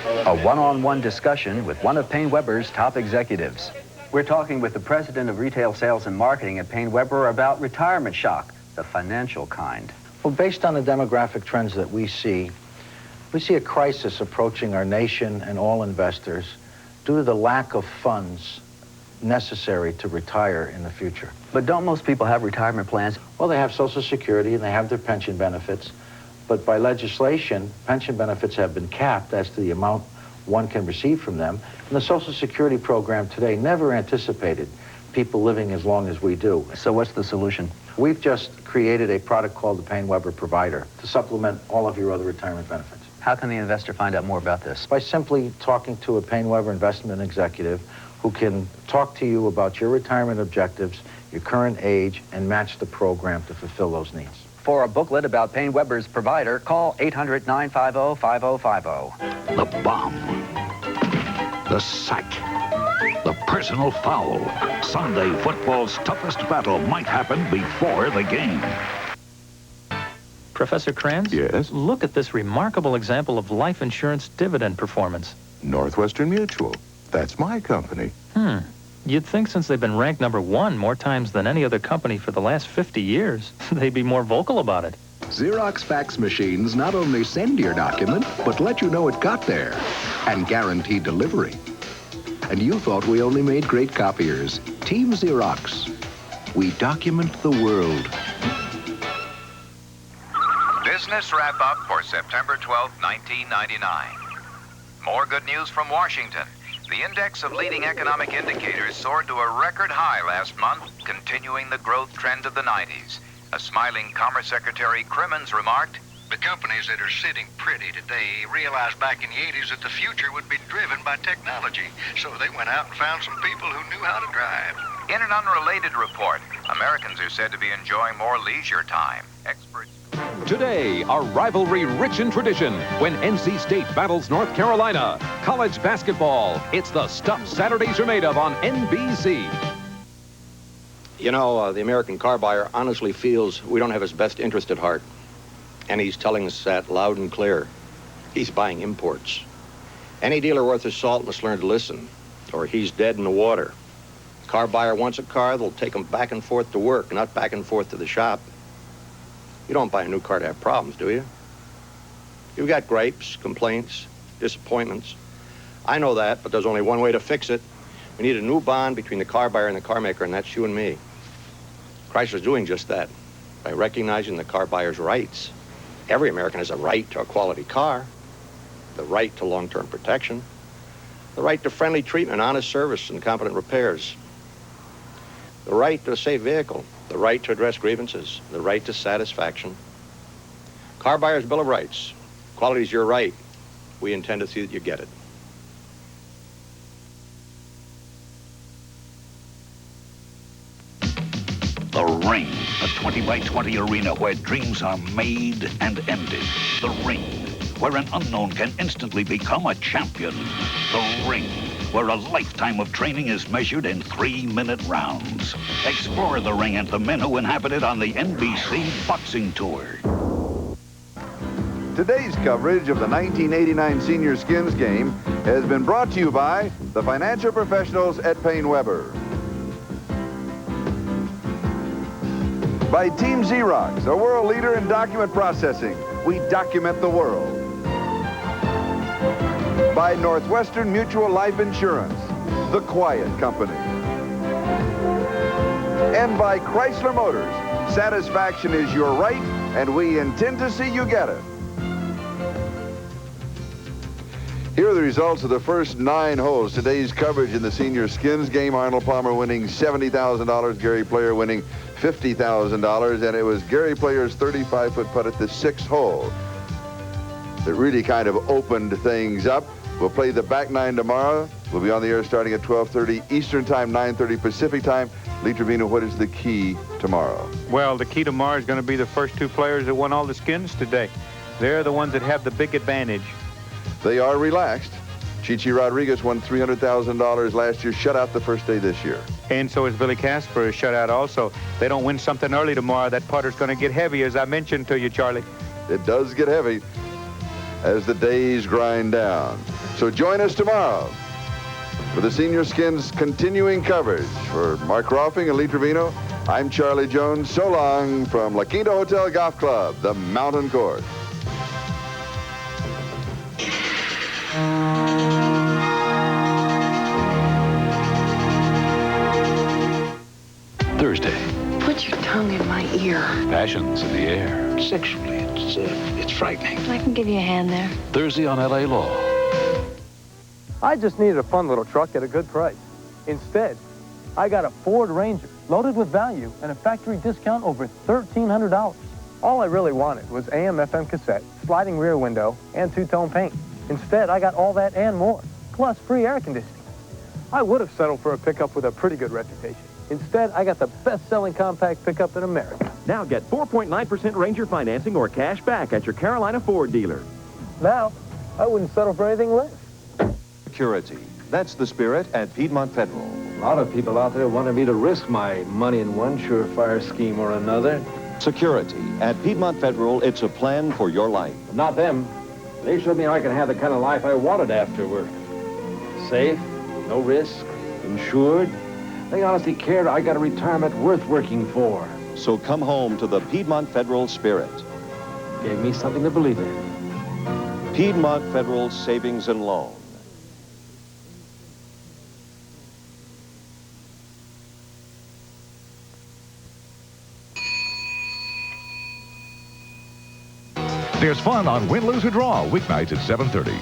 A one-on-one discussion with one of Paine Webber's top executives. We're talking with the president of retail sales and marketing at Paine Webber about retirement shock, the financial kind. Well, based on the demographic trends that we see a crisis approaching our nation and all investors due to the lack of funds necessary to retire in the future. But don't most people have retirement plans? Well, they have Social Security and they have their pension benefits. But by legislation, pension benefits have been capped as to the amount one can receive from them. And the Social Security program today never anticipated people living as long as we do. So what's the solution? We've just created a product called the Paine Webber Provider to supplement all of your other retirement benefits. How can the investor find out more about this? By simply talking to a Paine Webber investment executive who can talk to you about your retirement objectives, your current age, and match the program to fulfill those needs. For a booklet about Paine Webber's Provider, call 800-950-5050. The bomb. The sack. The personal foul. Sunday football's toughest battle might happen before the game. Professor Kranz? Yes? Look at this remarkable example of life insurance dividend performance. Northwestern Mutual. That's my company. You'd think since they've been ranked #1 more times than any other company for the last 50 years, they'd be more vocal about it. Xerox fax machines not only send your document, but let you know it got there and guarantee delivery. And you thought we only made great copiers. Team Xerox. We document the world. Business wrap-up for September 12, 1999. More good news from Washington. The index of leading economic indicators soared to a record high last month, continuing the growth trend of the 90s. A smiling Commerce Secretary Crimmins remarked, "The companies that are sitting pretty today realized back in the 80s that the future would be driven by technology. So they went out and found some people who knew how to drive." In an unrelated report, Americans are said to be enjoying more leisure time. Experts... Today, a rivalry rich in tradition when NC State battles North Carolina. College basketball. It's the stuff Saturdays are made of on NBC. You know, the American car buyer honestly feels we don't have his best interest at heart. And he's telling us that loud and clear. He's buying imports. Any dealer worth his salt must learn to listen, or he's dead in the water. Car buyer wants a car that'll take him back and forth to work, not back and forth to the shop. You don't buy a new car to have problems, do you? You've got gripes, complaints, disappointments. I know that, but there's only one way to fix it. We need a new bond between the car buyer and the car maker, and that's you and me. Chrysler's doing just that by recognizing the car buyer's rights. Every American has a right to a quality car, the right to long-term protection, the right to friendly treatment, honest service, and competent repairs, the right to a safe vehicle, the right to address grievances, the right to satisfaction. Car Buyer's Bill of Rights. Quality's your right. We intend to see that you get it. The Ring, a 20-by-20 arena where dreams are made and ended. The Ring, where an unknown can instantly become a champion. The Ring, where a lifetime of training is measured in 3-minute rounds. Explore the ring and the men who inhabit it on the NBC Boxing Tour. Today's coverage of the 1989 Senior Skins game has been brought to you by the financial professionals at Paine Webber. By Team Xerox, a world leader in document processing. We document the world. By Northwestern Mutual Life Insurance, the quiet company. And by Chrysler Motors, satisfaction is your right, and we intend to see you get it. Here are the results of the first 9 holes. Today's coverage in the Senior Skins game, Arnold Palmer winning $70,000, Gary Player winning $50,000, and it was Gary Player's 35-foot putt at the 6th hole that really kind of opened things up. We'll play the back 9 tomorrow. We'll be on the air starting at 12:30 Eastern Time, 9:30 Pacific Time. Lee Trevino, what is the key tomorrow? Well, the key tomorrow is going to be the first 2 players that won all the skins today. They're the ones that have the big advantage. They are relaxed. Chichi Rodriguez won $300,000 last year, shut out the first day this year. And so is Billy Casper, a shutout also. They don't win something early tomorrow, that putter's going to get heavy, as I mentioned to you, Charlie. It does get heavy as the days grind down. So join us tomorrow for the Senior Skins continuing coverage. For Mark Rolfing and Lee Trevino, I'm Charlie Jones. So long from La Quinta Hotel Golf Club, the Mountain Course. Thursday. Put your tongue in my ear. Passions in the air. Sexually, it's frightening. I can give you a hand there. Thursday on L.A. Law. I just needed a fun little truck at a good price. Instead, I got a Ford Ranger loaded with value and a factory discount over $1,300. All I really wanted was AM/FM cassette, sliding rear window, and two-tone paint. Instead, I got all that and more, plus free air conditioning. I would have settled for a pickup with a pretty good reputation. Instead, I got the best-selling compact pickup in America. Now get 4.9% Ranger financing or cash back at your Carolina Ford dealer. Now, I wouldn't settle for anything less. Security. That's the spirit at Piedmont Federal. A lot of people out there wanted me to risk my money in one surefire scheme or another. Security. At Piedmont Federal, it's a plan for your life. Not them. They showed me I can have the kind of life I wanted afterward. Safe, no risk, insured. They honestly cared I got a retirement worth working for. So come home to the Piedmont Federal spirit. Gave me something to believe in. Piedmont Federal Savings and Loan. There's fun on Win, Lose, or Draw, weeknights at 7:30.